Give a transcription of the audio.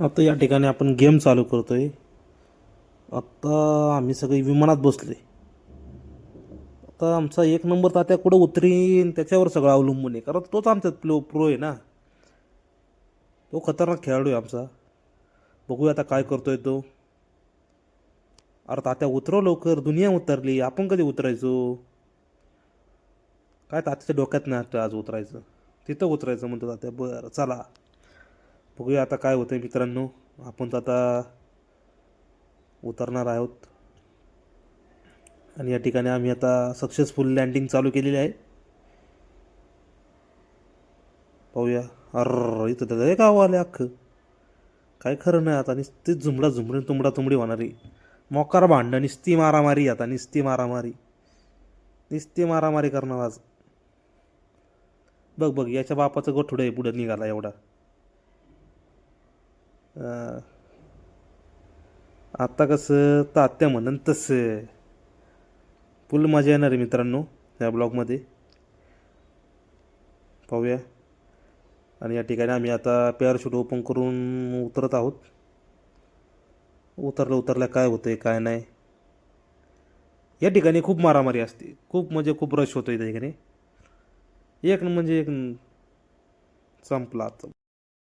आता या ठिकाणी आपण गेम चालू करतोय. आता आम्ही सगळे विमानात बसलोय. आता आमचा एक नंबर तात्या कुठं उतरीन त्याच्यावर सगळं अवलंबून आहे, कारण तोच आमचा प्रो आहे ना. तो खतरनाक खेळाडू आहे आमचा. बघूया आता काय करतोय तो. अरे तात्या उतरव लवकर, दुनिया उतरली, आपण कधी उतरायचो? काय तात्याच्या डोक्यात नाही आता आज उतरायचं. तिथं उतरायचं म्हणतो तात्या. बरं चला, बघूया आता काय होतंय मित्रांनो. आपण तर आता उतरणार आहोत आणि या ठिकाणी आम्ही आता सक्सेसफुल लँडिंग चालू केलेली आहे. पाहूया. अर इथं तर लय गाव आले अख्खं. काय खरं नाही आता. नुसतीच झुमडा झुमडी तुंबडा तुंबडी होणारी. मोकार भांडणं, निस्ती मारामारी, आता निस्ती मारामारी. निस्ती मारामारी करणार आज. बघ बघ, याच्या बापाचं गोठुडं आहे पुढे निघाला एवढा. अं, आता कसं तात्या म्हणन तसं. फुल मजा येणार आहे मित्रांनो या ब्लॉगमध्ये. पाहूया. आणि या ठिकाणी आम्ही आता पॅराशूट ओपन करून उतरत आहोत. उतरल्या उतरल्या काय होतंय काय नाही. या ठिकाणी खूप मारामारी असते, खूप म्हणजे खूप रश होतो या ठिकाणी. एक म्हणजे एक संपला.